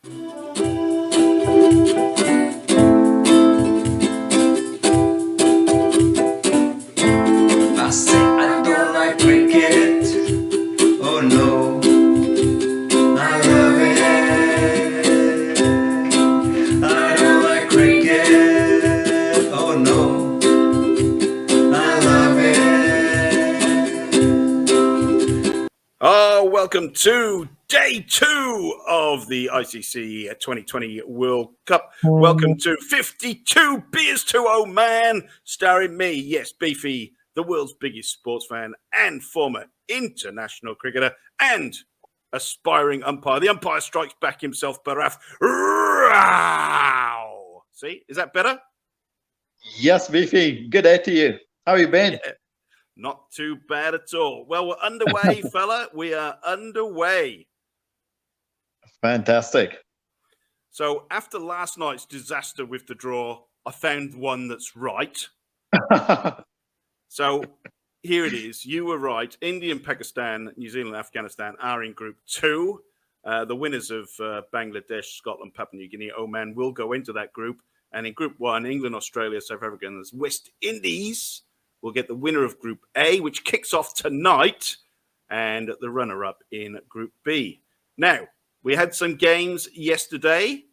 I say I don't like cricket. Oh no, I love it. I don't like cricket. Oh no, I love it. Welcome to day 2 of the ICC 2020 World Cup. Welcome to 52 Beers to Oman, starring me, yes, Beefy, the world's biggest sports fan and former international cricketer and aspiring umpire. The umpire strikes back himself, Bharath. Row! See, is that better? Yes, Beefy. Good day to you. How have you been? Yeah, not too bad at all. Well, we're underway, fella. We are underway. Fantastic. So after last night's disaster with the draw, I found one that's right. So here it is. You were right. India and Pakistan, New Zealand, Afghanistan are in Group 2. The winners of Bangladesh, Scotland, Papua New Guinea, Oman will go into that group. And in Group 1, England, Australia, South Africa, and West Indies will get the winner of Group A, which kicks off tonight, and the runner-up in Group B. Now, we had some games yesterday,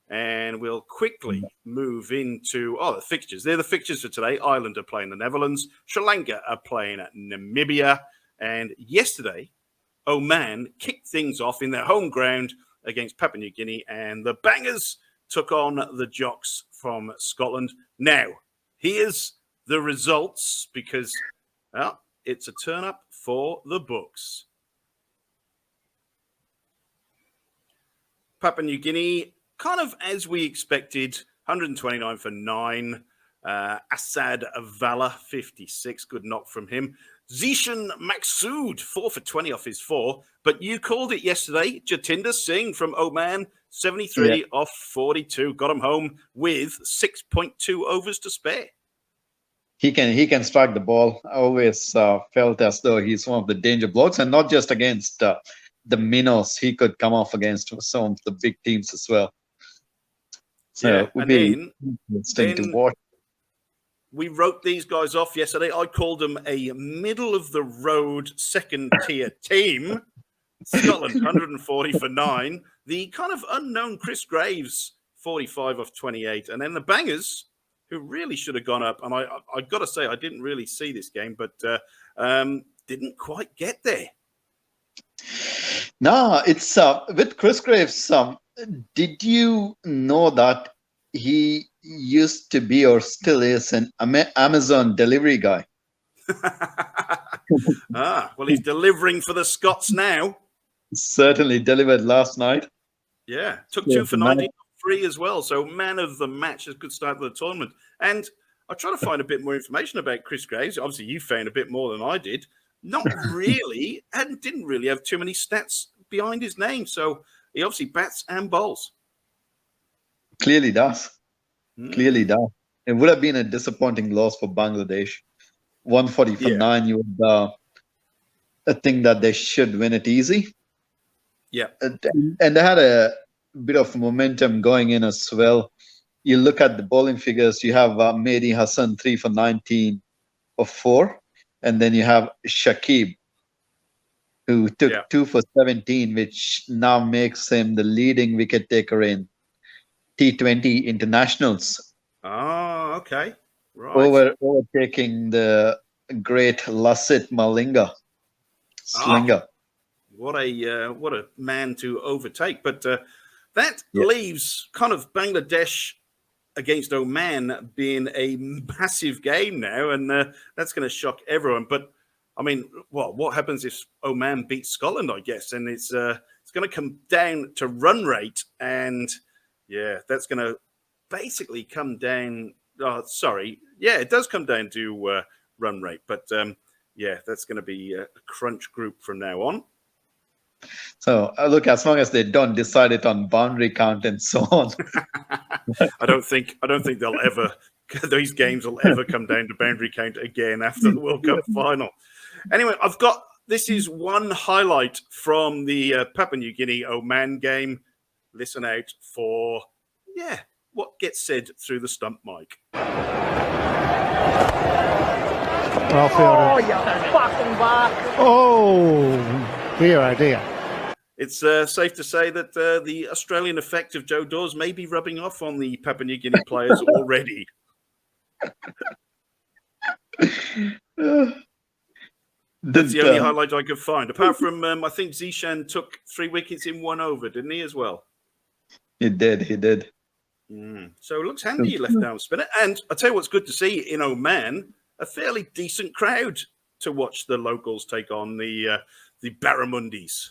and we'll quickly move into the fixtures. They're the fixtures for today. Ireland are playing the Netherlands. Sri Lanka are playing Namibia. And yesterday, Oman kicked things off in their home ground against Papua New Guinea, and the Bangers took on the Jocks from Scotland. Now, here's the results, because it's a turn-up for the books. Papua New Guinea, kind of as we expected, 129 for 9. Assad Vala, 56. Good knock from him. Zishan Maqsood, 4 for 20 off his 4. But you called it yesterday. Jatinder Singh from Oman, 73 off 42. Got him home with 6.2 overs to spare. He can strike the ball. I always felt as though he's one of the danger blocks, and not just against the minnows. He could come off against some of the big teams as well. So it would be interesting to watch. We wrote these guys off yesterday. I called them a middle-of-the-road second-tier team. Scotland, 140 for 9. The kind of unknown Chris Graves, 45 off 28. And then the Bangers, who really should have gone up. And I got to say, I didn't really see this game, but didn't quite get there. No, it's with Chris Graves. Did you know that he used to be or still is an Amazon delivery guy? Well, he's delivering for the Scots now. Certainly delivered last night. Yeah, took 2 for 93 as well. So man of the match, a good start to the tournament. And I try to find a bit more information about Chris Graves. Obviously, you found a bit more than I did. Not really, and didn't really have too many stats behind his name. So he obviously bats and bowls. Clearly does. Clearly does. It would have been a disappointing loss for Bangladesh. 140 for 9, you would think that they should win it easy. Yeah. And they had a bit of momentum going in as well. You look at the bowling figures, you have Mehdi Hassan, 3 for 19 of 4. And then you have Shakib, who took 2 for 17, which now makes him the leading wicket taker in T20 internationals. Oh, okay. Right. Overtaking the great Lassit Malinga. Slinger. What a man to overtake. But that leaves kind of Bangladesh against Oman being a massive game now, and that's going to shock everyone. But I mean, what happens if Oman beats Scotland? I guess, and it's going to come down to run rate, and that's going to basically come down. It does come down to run rate, but that's going to be a crunch group from now on. So look, as long as they don't decide it on boundary count and so on. I don't think these games will ever come down to boundary count again after the World Cup final. Anyway, this is one highlight from the Papua New Guinea Oman game. listen out for, what gets said through the stump mic. Well fielded. Oh, you fucking bastard. Oh, dear idea. It's safe to say that the Australian effect of Joe Dawes may be rubbing off on the Papua New Guinea players already. That's the only highlight I could find. Apart from, I think Zishan took 3 wickets in 1 over, didn't he, as well? He did. So it looks handy, left arm spinner. And I tell you what's good to see in Oman, a fairly decent crowd to watch the locals take on the Barramundis.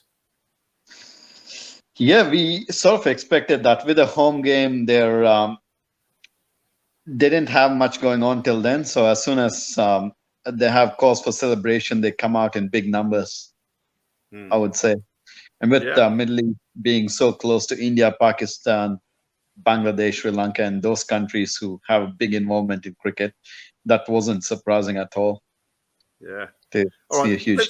Yeah, we sort of expected that with a home game. They didn't have much going on till then. So as soon as they have cause for celebration, they come out in big numbers, I would say. And with Middle East being so close to India, Pakistan, Bangladesh, Sri Lanka, and those countries who have a big involvement in cricket, that wasn't surprising at all. Yeah. To see a huge.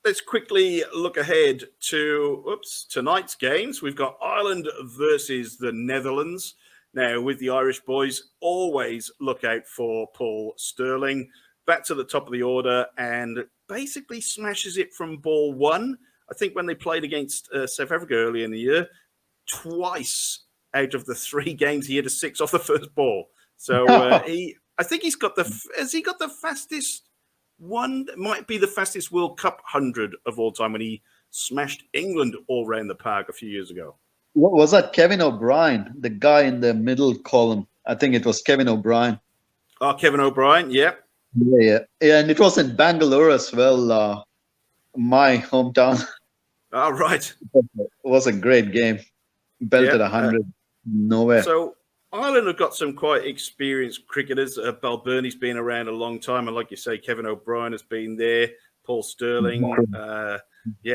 Let's quickly look ahead to tonight's games. We've got Ireland versus the Netherlands. Now, with the Irish boys, always look out for Paul Stirling. Back to the top of the order and basically smashes it from ball 1. I think when they played against South Africa earlier in the year, twice out of the 3 games, he hit a 6 off the first ball. So I think has he got the fastest one? Might be the fastest World Cup 100 of all time when he smashed England all around the park a few years ago. What was that? Kevin O'Brien, the guy in the middle column. I think it was Kevin O'Brien. Oh, Kevin O'Brien, yeah. Yeah, and it was in Bangalore as well, my hometown. Oh, right. It was a great game. Belted 100 nowhere. So Ireland have got some quite experienced cricketers. Balbirnie's been around a long time. And like you say, Kevin O'Brien has been there. Paul Stirling.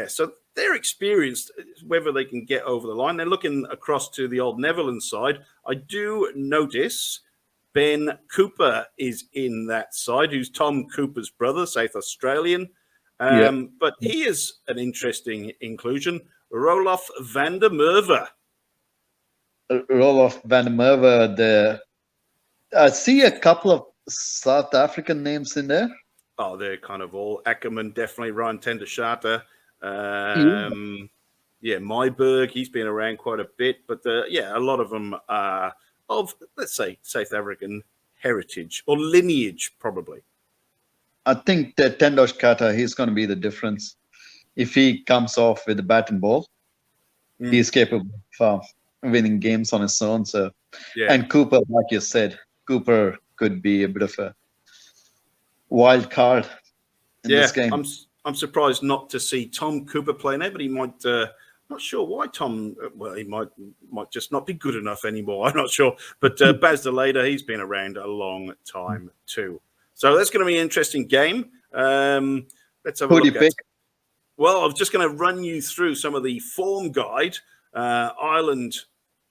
So they're experienced. Whether they can get over the line. They're looking across to the old Netherlands side. I do notice Ben Cooper is in that side, who's Tom Cooper's brother, South Australian. But he is an interesting inclusion. Roloff van der Merwe. Roloff van der Merwe. I see a couple of South African names in there. Oh, they're kind of all Ackerman, definitely. Ryan Tendershata. Myberg, he's been around quite a bit. But a lot of them are of, let's say, South African heritage or lineage, probably. I think that Tendershata, he's going to be the difference. If he comes off with the bat and ball, he's capable of winning games on his own. So, and Cooper, like you said, Cooper could be a bit of a wild card in this game. I'm surprised not to see Tom Cooper play now, but he might. Not sure why Tom. Well, he might just not be good enough anymore. I'm not sure. But Baz de Leyder, he's been around a long time too. So that's going to be an interesting game. Let's have a look at. Well, I'm just going to run you through some of the form guide. Ireland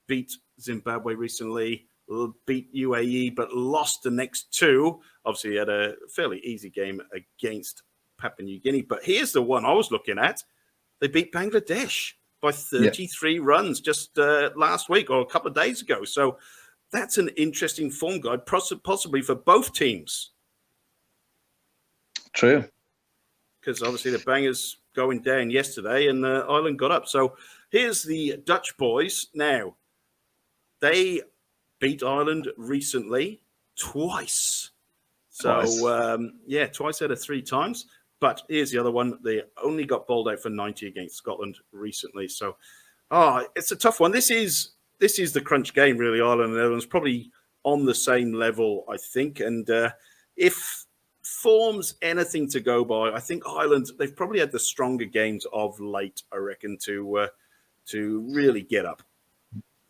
beat Zimbabwe recently, beat UAE, but lost the next 2. Obviously, had a fairly easy game against Papua New Guinea. But here's the one I was looking at. They beat Bangladesh by 33 runs just last week or a couple of days ago. So that's an interesting form guide, possibly for both teams. True. Because obviously the Bangers going down yesterday and Ireland got up. So here's the Dutch boys. Now, they beat Ireland recently twice. So, twice out of 3 times. But here's the other one. They only got bowled out for 90 against Scotland recently. So, it's a tough one. This is the crunch game, really. Ireland and Netherlands probably on the same level, I think. And if form's anything to go by, I think Ireland, they've probably had the stronger games of late, I reckon, to really get up.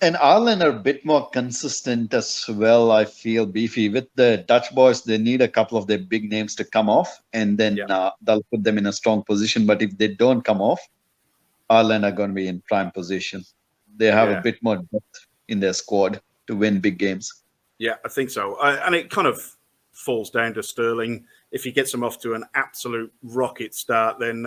And Ireland are a bit more consistent as well, I feel, Beefy. With the Dutch boys, they need a couple of their big names to come off, and then they'll put them in a strong position. But if they don't come off, Ireland are going to be in prime position. They have a bit more depth in their squad to win big games. Yeah, I think so. And it kind of falls down to Stirling. If he gets them off to an absolute rocket start, then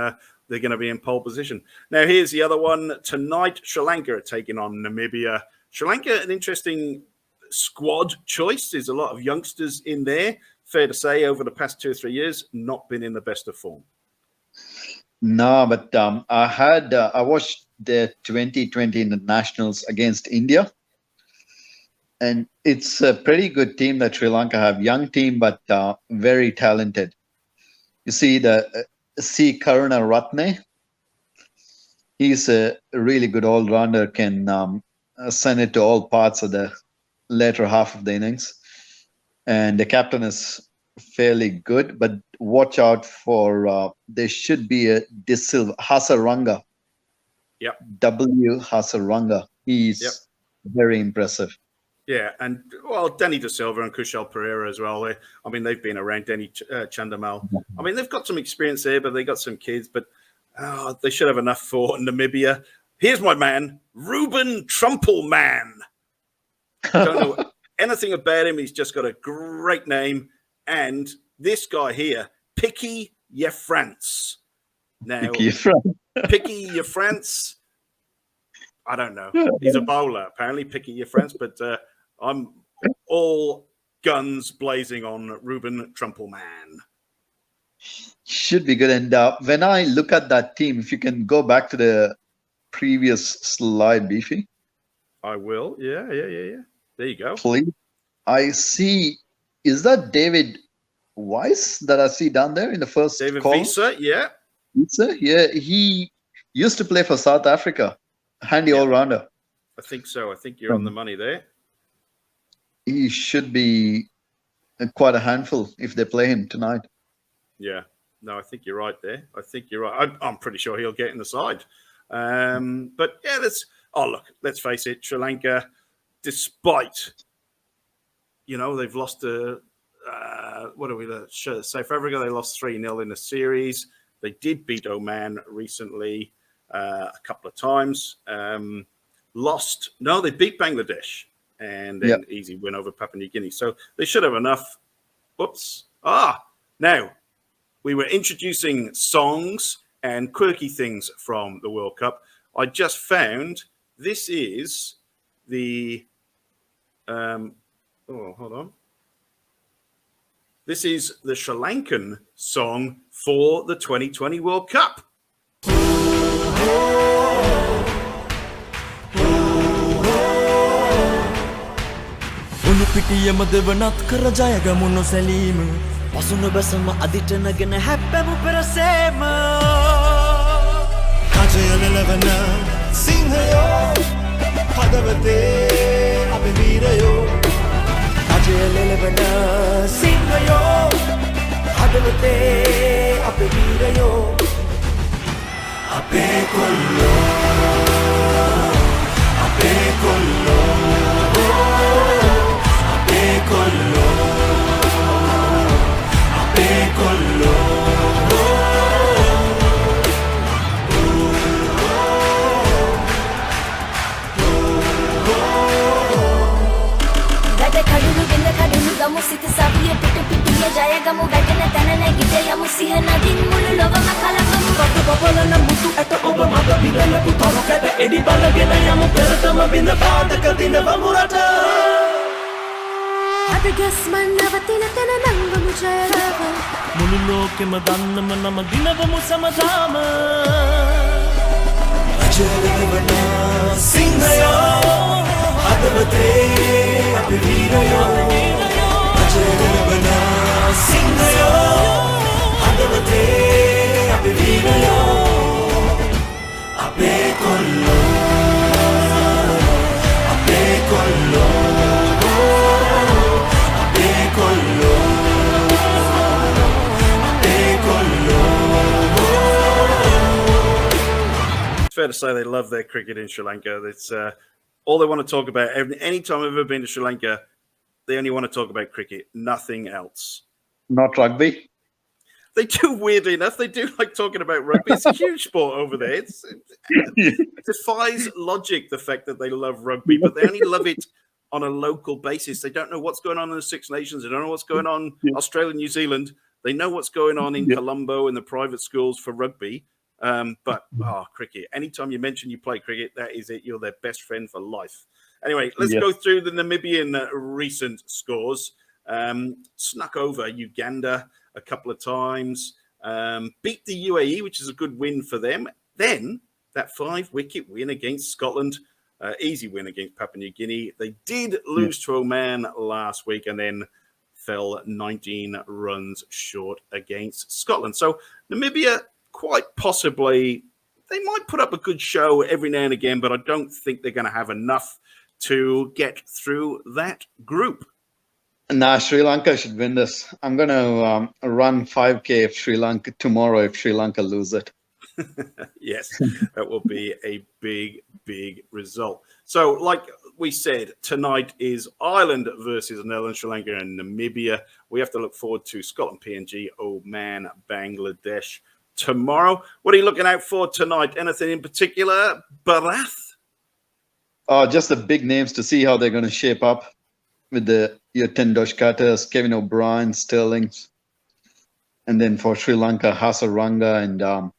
they're going to be in pole position. Now, here's the other one. Tonight, Sri Lanka are taking on Namibia. Sri Lanka, an interesting squad choice. There's a lot of youngsters in there. Fair to say, over the past 2 or 3 years, not been in the best of form. No, but I watched the 2020 internationals against India. And it's a pretty good team that Sri Lanka have. Young team, but very talented. You see Karuna Ratne. He's a really good all-rounder, can send it to all parts of the later half of the innings. And the captain is fairly good, but watch out for, there should be a Hasaranga. Yep. W. Hasaranga. He's very impressive. Yeah, and well, Danny De Silva and Kushal Pereira as well. They've been around. Danny Chandamal. I mean, they've got some experience there, but they got some kids. But they should have enough for Namibia. Here's my man, Reuben Trumple, man. Don't know anything about him. He's just got a great name. And this guy here, Picky Yefrance. Now, Picky Yefrance. I don't know. He's a bowler, apparently, Picky Yefrance, but I'm all guns blazing on Reuben Trumple, man. Should be good. And when I look at that team, if you can go back to the previous slide, Beefy. I will. Yeah. There you go. Please. I see. Is that David Weiss that I see down there in the first David call? Visa, yeah. Visa, yeah. He used to play for South Africa. Handy all-rounder. I think so. I think you're on the money there. He should be quite a handful if they play him tonight. Yeah. No, I think you're right there. I think you're right. I'm pretty sure he'll get in the side. But yeah, let's face it. Sri Lanka, despite, they've lost South Africa, they lost 3-0 in the series. They did beat Oman recently a couple of times. They beat Bangladesh and then easy win over Papua New Guinea. So they should have enough. Whoops. Now, we were introducing songs and quirky things from the World Cup. I just found this is the hold on. This is the Sri Lankan song for the 2020 World Cup. පිටියම දෙවනත් කර ජයගමුණු සැලීම පසුන බැසම අදිට නගෙන හැප්පැමු පෙරසේම කජය ලෙලවන සිංහයෝ හදවතේ අපි වීරයෝ කජය ලෙලවන සිංහයෝ හදවතේ අපි වීරයෝ අපේ කොල්ලෝ අපේ කොල්ලෝ සිත සවිය පිට පිටිය ජයගමු වැටෙන තැන නැගිටයමු සිහ නදින් මුළු ලොවම කලකමු කොට බබලන මුතු ඇට ඔබ මග විදලපු තරු කැට එඩි බලගෙන යමු පෙරටම බිඳ පාදක දිනවමු රට අද ගස්මන් නවතින තැන නංගමු ජයගම මුළු ලෝකෙම දන්නම නම දිනවමු සමදාම අජරවන සිංහයෝ හදවතේ අපි වීරයෝ සිංහයෝ හදවතේ අපි වීරයෝ අපේ කොල්ලෝ අපේ කොල්ලෝ අපේ කොල්ලෝ අපේ කොල්ලෝ. It's fair to say they love their cricket in Sri Lanka. It's all they want to talk about. Anytime I've ever been to Sri Lanka, they only want to talk about cricket, nothing else. Not rugby? They do, weirdly enough. They do like talking about rugby. It's a huge sport over there. It defies logic, the fact that they love rugby, but they only love it on a local basis. They don't know what's going on in the Six Nations. They don't know what's going on in Australia, New Zealand. They know what's going on in Colombo in the private schools for rugby, But cricket. Anytime you mention you play cricket, that is it. You're their best friend for life. Anyway, let's go through the Namibian recent scores. Snuck over Uganda a couple of times. Beat the UAE, which is a good win for them. Then that 5-wicket win against Scotland. Easy win against Papua New Guinea. They did lose to Oman last week and then fell 19 runs short against Scotland. So Namibia, quite possibly, they might put up a good show every now and again, but I don't think they're going to have enough to get through that group. Nah, Sri Lanka should win this. I'm going to run 5K if Sri Lanka tomorrow if Sri Lanka lose it. Yes, that will be a big, big result. So, like we said, tonight is Ireland versus Netherlands, Sri Lanka and Namibia. We have to look forward to Scotland, PNG, Oman, Bangladesh tomorrow. What are you looking out for tonight? Anything in particular, Bharath? Just the big names to see how they're going to shape up with your Tendosh Cutters, Kevin O'Brien, Sterlings. And then for Sri Lanka, Hasaranga and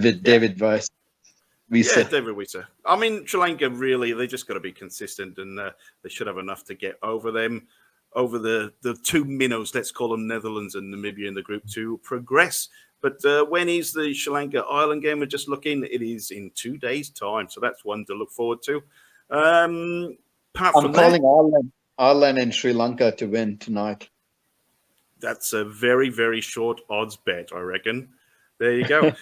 with David Weiss. David Weiser. I mean, Sri Lanka, really, they just got to be consistent and they should have enough to get over them, over the two minnows, let's call them Netherlands and Namibia in the group to progress. But when is the Sri Lanka-Ireland game? We're just looking. It is in 2 days' time. So that's one to look forward to. I'm calling Ireland and Sri Lanka to win tonight. That's a very, very short odds bet, I reckon. There you go.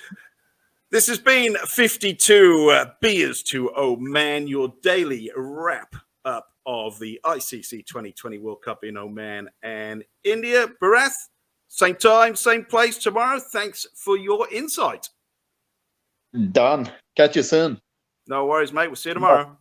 This has been 52 Beers to Oman, your daily wrap up of the ICC 2020 World Cup in Oman and India. Bharath, same time, same place tomorrow. Thanks for your insight. Done. Catch you soon. No worries, mate. We'll see you tomorrow.